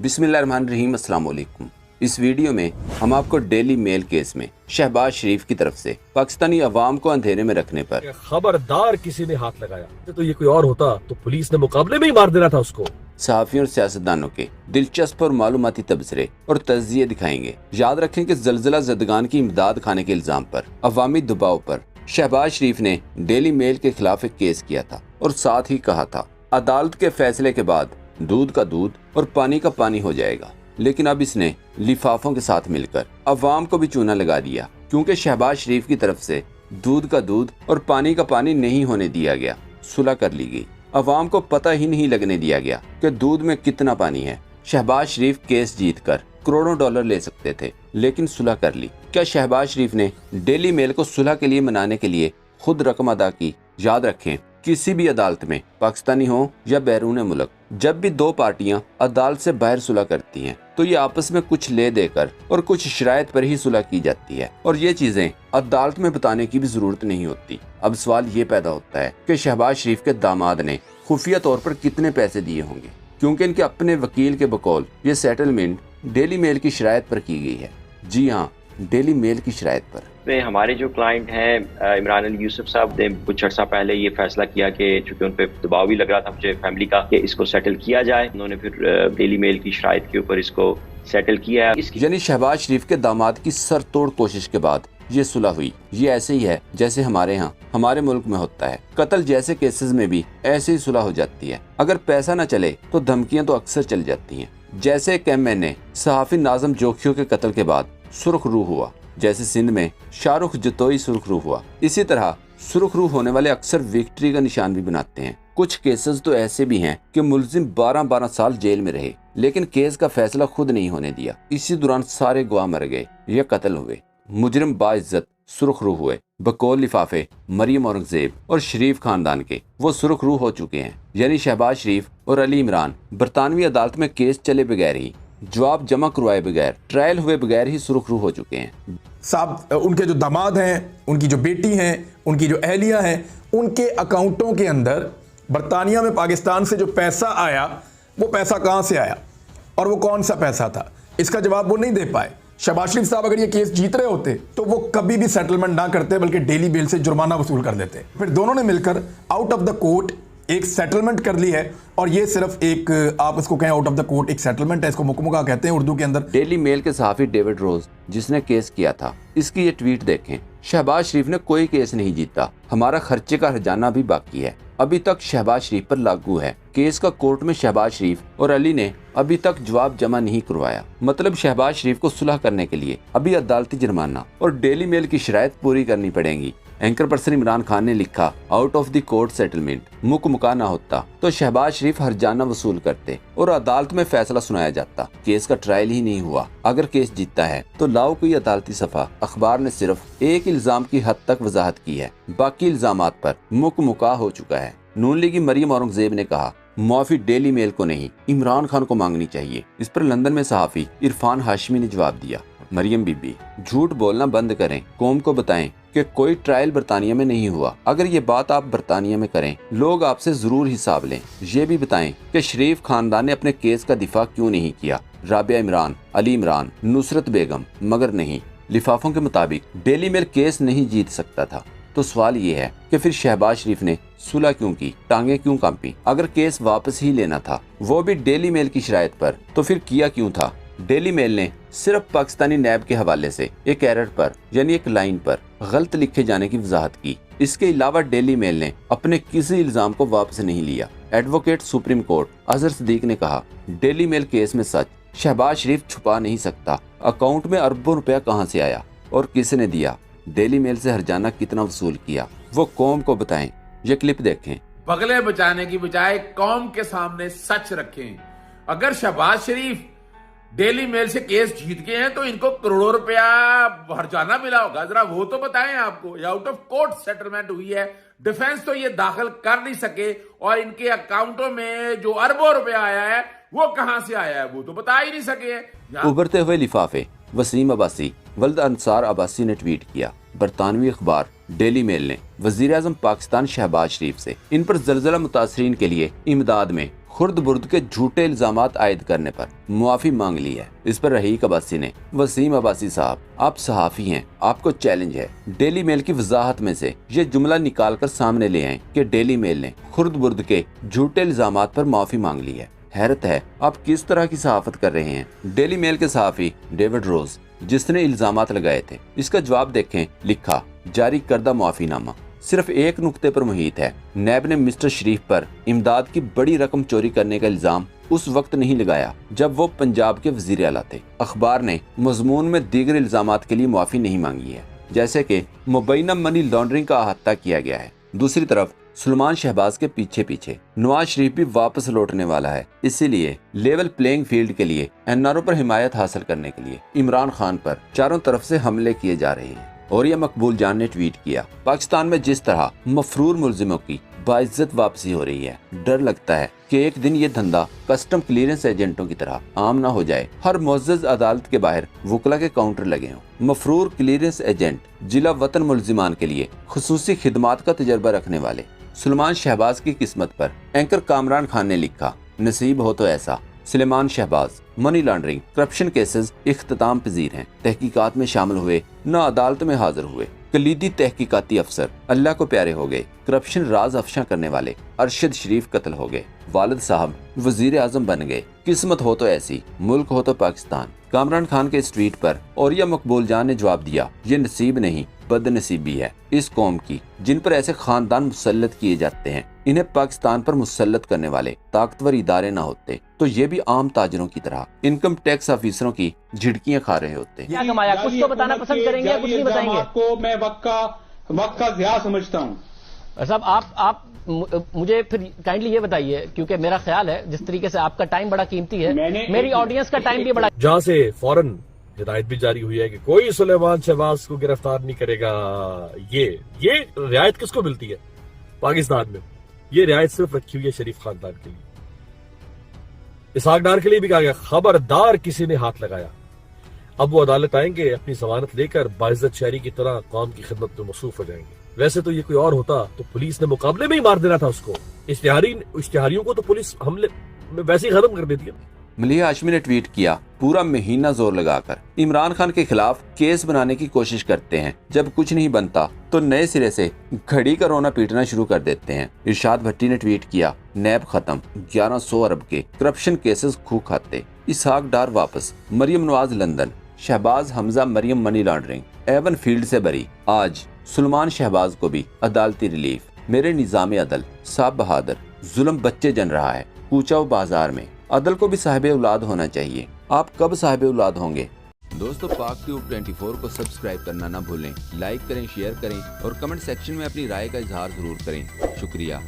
बिस्मिल्लाहिर्रहमानिर्रहीम, अस्सलाम वालेकुम। इस वीडियो में हम आपको डेली मेल केस में शहबाज शरीफ की तरफ से पाकिस्तानी अवाम को अंधेरे में रखने पर खबरदार किसी ने हाथ लगाया तो ये कोई और होता तो पुलिस ने मुकाबले में ही मार देना था उसको। सहाफियों और सियासतदानों के दिलचस्प और मालूमाती तबसरे और तज्जिए दिखाएंगे। याद रखें कि जलजला जदगान की इमदाद खाने के इल्जाम पर अवामी दबाव पर शहबाज शरीफ ने डेली मेल के खिलाफ एक केस किया था और साथ ही कहा था अदालत के फैसले के बाद दूध का दूध और पानी का पानी हो जाएगा। लेकिन अब इसने लिफाफों के साथ मिलकर अवाम को भी चूना लगा दिया, क्योंकि शहबाज शरीफ की तरफ से दूध का दूध और पानी का पानी नहीं होने दिया गया, सुलह कर ली गई। अवाम को पता ही नहीं लगने दिया गया कि दूध में कितना पानी है। शहबाज शरीफ केस जीतकर करोड़ों डॉलर ले सकते थे, लेकिन सुलह कर ली। क्या शहबाज शरीफ ने डेली मेल को सुलह के लिए मनाने के लिए खुद रकम अदा की? याद रखें, किसी भी अदालत में, पाकिस्तानी हो या बैरून मुल्क, जब भी दो पार्टियां अदालत से बाहर सुलह करती हैं तो ये आपस में कुछ ले देकर और कुछ शराइत पर ही सुलह की जाती है, और ये चीजें अदालत में बताने की भी जरूरत नहीं होती। अब सवाल ये पैदा होता है कि शहबाज शरीफ के दामाद ने खुफिया तौर पर कितने पैसे दिए होंगे, क्योंकि इनके अपने वकील के बकौल ये सेटलमेंट डेली मेल की शराइत पर की गई है। जी हाँ, डेली मेल की शराइत पर। हमारे जो क्लाइंट हैं इमरान अली यूसुफ साहब ने कुछ अर्सा पहले ये फैसला किया कि चूंकि उन पे दबाव भी लग रहा था मुझे फैमिली का कि इसको सेटल किया जाए, उन्होंने फिर डेली मेल की शराइत के ऊपर इसको सेटल किया है। यानी शहबाज शरीफ के दामाद की सर तोड़ कोशिश के बाद ये सुलह हुई। ये ऐसे ही है जैसे हमारे यहाँ, हमारे मुल्क में होता है। कत्ल जैसे केसेस में भी ऐसे ही सुलह हो जाती है। अगर पैसा न चले तो धमकियां तो अक्सर चल जाती हैं। जैसे कैमएनए सहाफी नाज़म जोखियों के कत्ल के बाद सुर्खरू हुआ, जैसे सिंध में शाहरुख जतोई सुर्खरू हुआ, इसी तरह सुर्खरू होने वाले अक्सर विक्ट्री का निशान भी बनाते हैं। कुछ केसेस तो ऐसे भी हैं कि मुलजिम 12-12 साल जेल में रहे, लेकिन केस का फैसला खुद नहीं होने दिया। इसी दौरान सारे गवाह मर गए या कत्ल हुए। मुजरिम बाइज्जत सुर्खरू हुए। बकौल लिफाफे मरियम औरंगजेब और शरीफ खानदान के वो सुर्खरू हो चुके हैं। यानी शहबाज शरीफ और अली इमरान बरतानवी अदालत में केस चले बगैर ही, जवाब जमा करवाए बगैर, ट्रायल हुए बगैर ही सुर्खरू हो चुके हैं। साहब, उनके जो दामाद हैं, उनकी जो बेटी हैं, उनकी जो अहलिया हैं, उनके अकाउंटों के अंदर बरतानिया में पाकिस्तान से जो पैसा आया, वो पैसा कहाँ से आया और वो कौन सा पैसा था, इसका जवाब वो नहीं दे पाए। शहबाज शरीफ साहब अगर ये केस जीत रहे होते तो वो कभी भी सेटलमेंट ना करते, बल्कि डेली बेल से जुर्माना वसूल कर देते। फिर दोनों ने मिलकर आउट ऑफ द कोर्ट एक सेटलमेंट कर ली है, और ये सिर्फ एक, आप इसको कहें आउट ऑफ द कोर्ट एक सेटलमेंट है, इसको मुकमुका कहते हैं उर्दू के अंदर। डेली मेल के सहाफी डेविड रोज जिसने केस किया था, इसकी ये ट्वीट देखें। शहबाज शरीफ ने कोई केस नहीं जीता, हमारा खर्चे का हर्जाना भी बाकी है, अभी तक शहबाज शरीफ पर लागू है। केस का कोर्ट में शहबाज शरीफ और अली ने अभी तक जवाब जमा नहीं करवाया। मतलब शहबाज शरीफ को सुलह करने के लिए अभी अदालती जुर्माना और डेली मेल की शराइत पूरी करनी पड़ेंगी। एंकर पर्सन इमरान खान ने लिखा, out of the court settlement मुका ना होता तो शहबाज शरीफ हर्जाना वसूल करते और अदालत में फैसला सुनाया जाता। केस का ट्रायल ही नहीं हुआ। अगर केस जीतता है तो लाओ कोई अदालती सफा। अखबार ने सिर्फ एक इल्जाम की हद तक वजाहत की है, बाकी इल्जामात पर मुका हो चुका है। नून लीगी मरियम औरंगजेब ने कहा, माफी डेली मेल को नहीं, इमरान खान को मांगनी चाहिए। इस पर लंदन में सहाफी इरफान हाशमी ने जवाब दिया, मरियम बीबी, झूठ बोलना बंद करें, कौम को बताएं कि कोई ट्रायल बरतानिया में नहीं हुआ। अगर ये बात आप बरतानिया में करें, लोग आपसे जरूर हिसाब लें। ये भी बताएं कि शरीफ खानदान ने अपने केस का दिफा क्यों नहीं किया। राबिया इमरान, अली इमरान, नुसरत बेगम, मगर नहीं। लिफाफों के मुताबिक डेली मेल केस नहीं जीत सकता था। तो सवाल ये है कि फिर शहबाज शरीफ ने सुलह क्यों की, टांगे क्यों कांपी? अगर केस वापस ही लेना था, वो भी डेली मेल की शराइत पर, तो फिर किया क्यों था? डेली मेल ने सिर्फ पाकिस्तानी नैब के हवाले से एक एरर पर, यानी एक लाइन पर गलत लिखे जाने की वजाहत की। इसके अलावा डेली मेल ने अपने किसी इल्जाम को वापस नहीं लिया। Advocate supreme court Azhar Sadiq ने कहा, डेली मेल केस में सच शहबाज शरीफ छुपा नहीं सकता। अकाउंट में अरबों रुपया कहाँ से आया और किसने दिया? डेली मेल से हर्जाना कितना वसूल किया, वो कौम को बताएं। ये क्लिप देखें। बगले बचाने की बजाय कौम के सामने सच रखें। अगर शहबाज शरीफ डेली मेल से केस जीत गए हैं तो इनको करोड़ों रुपया हर्जाना मिला होगा, जरा वो तो बताएं आपको। ये आउट ऑफ कोर्ट सेटलमेंट हुई है, डिफेंस तो ये दाखिल कर नहीं सके, और इनके अकाउंटों में जो अरबों रुपया आया है वो कहां से आया है वो तो बता ही नहीं सके। उभरते हुए लिफाफे वसीम अब्बासी वल्द अंसार अब्बासी ने ट्वीट किया, बरतानवी अखबार डेली मेल ने वजीर आजम पाकिस्तान शहबाज शरीफ से इन पर जलजला मुतासरीन के लिए इमदाद में खुर्द बुर्द के झूठे इल्जामात आयद करने पर मुआफी मांग ली है। इस पर रहीक अब्बासी ने, वसीम अब्बासी साहब आप सहाफ़ी हैं, आपको चैलेंज है, डेली मेल की वजाहत में से ये जुमला निकाल कर सामने ले आए कि डेली मेल ने खुर्द बुर्द के झूठे इल्जामात पर माफी मांग ली है। हैरत है आप किस तरह की सहाफत कर रहे हैं। डेली मेल के सहाफ़ी डेविड रोज जिसने इल्जामात लगाए थे, इसका जवाब देखें। लिखा, जारी करदा मुआफीनामा सिर्फ एक नुक्ते पर मुहित है। नैब ने मिस्टर शरीफ पर इमदाद की बड़ी रकम चोरी करने का इल्जाम उस वक्त नहीं लगाया जब वो पंजाब के वजीर आला थे। अखबार ने मजमून में दीगर इल्जामात के लिए मुआफी नहीं मांगी है, जैसे कि मुबैना मनी लॉन्ड्रिंग का अहाता किया गया है। दूसरी तरफ सुलेमान शहबाज के पीछे पीछे नवाज शरीफ भी वापस लौटने वाला है। इसीलिए लेवल प्लेइंग फील्ड के लिए एनआरओ पर हिमायत हासिल करने के लिए इमरान खान पर चारों तरफ से हमले किए जा रहे हैं। और यह मकबूल जान ने ट्वीट किया, पाकिस्तान में जिस तरह मफरूर मुलजिमों की बाइज्जत वापसी हो रही है, डर लगता है कि एक दिन ये धंधा कस्टम क्लियरेंस एजेंटों की तरह आम ना हो जाए। हर मुअज़्ज़ज़ अदालत के बाहर वकला के काउंटर लगे हों। मफरूर क्लियरेंस एजेंट जिला वतन मुलजिमान के लिए खुसूसी खिदमात का तजर्बा रखने वाले सुलेमान शहबाज की किस्मत पर एंकर कामरान खान ने लिखा, नसीब हो तो ऐसा। Suleman Shahbaz money laundering corruption cases इख्तिताम पजीर हैं। तहकीकात में शामिल हुए, न अदालत में हाजिर हुए। कलीदी तहकीकाती अफसर अल्लाह को प्यारे हो गए। करप्शन राज अफशा करने वाले अरशद शरीफ कत्ल हो गए। वालिद साहब वजीर आजम बन गए। किस्मत हो तो ऐसी, मुल्क हो तो पाकिस्तान। कामरान खान के इस ट्वीट पर औरिया मकबूल जान ने जवाब दिया, ये नसीब नहीं बदनसीबी है इस कौम की जिन पर ऐसे खानदान मुसल्लत किए जाते हैं। इन्हें पाकिस्तान पर मुसल्लत करने वाले ताकतवर इदारे न होते तो ये भी आम ताजरों की तरह इनकम टैक्स ऑफिसरों की झिड़कियां खा रहे होते। क्या कमाया कुछ तो बताना पसंद करेंगे या कुछ नहीं बताएंगे? को मैं वक्त का ज़िया समझता हूँ। साहब आप मुझे फिर काइंडली ये बताइए, क्योंकि मेरा ख्याल है जिस तरीके से आपका टाइम बड़ा कीमती है, मेरी ऑडियंस का टाइम भी बड़ा, जहां से फौरन हिदायत भी जारी हुई है कि कोई सुलेमान शहबाज को गिरफ्तार नहीं करेगा। ये रियायत किसको मिलती है पाकिस्तान में? ये रियायत सिर्फ रखी हुई है शरीफ खानदान के लिए। इसहाक डार के लिए भी कहा गया, खबरदार किसी ने हाथ लगाया। अब वो अदालत आएंगे, अपनी जमानत लेकर बाइज्जत शहरी की तरह कौम की खिदमत में मसरूफ हो जाएंगे। वैसे तो ये कोई और होता तो पुलिस ने मुकाबले में ही मार देना था उसको। इश्तिहारियों को तो पुलिस हमले में वैसे ही खत्म कर देती है। मलिहा हाशमी ने ट्वीट किया, पूरा महीना जोर लगाकर इमरान खान के खिलाफ केस बनाने की कोशिश करते हैं, जब कुछ नहीं बनता तो नए सिरे से घड़ी का रोना पीटना शुरू कर देते हैं। इरशाद भट्टी ने ट्वीट किया, नैब खत्म, 1100 अरब के करप्शन केसेस खू खाते। इसहाक डार वापस, Maryam Nawaz London, Shahbaz Hamza Maryam money laundering, Avenfield से बरी। आज सुलेमान शहबाज को भी अदालती रिलीफ। मेरे निजाम अदल साहब बहादुर, जुल्म बच्चे जन रहा है कूचाओ बाजार में। अदल को भी साहिब औलाद होना चाहिए। आप कब साहिब औलाद होंगे? दोस्तों, पाक ट्यूब 24 को सब्सक्राइब करना ना भूलें। लाइक करें, शेयर करें और कमेंट सेक्शन में अपनी राय का इजहार जरूर करें। शुक्रिया।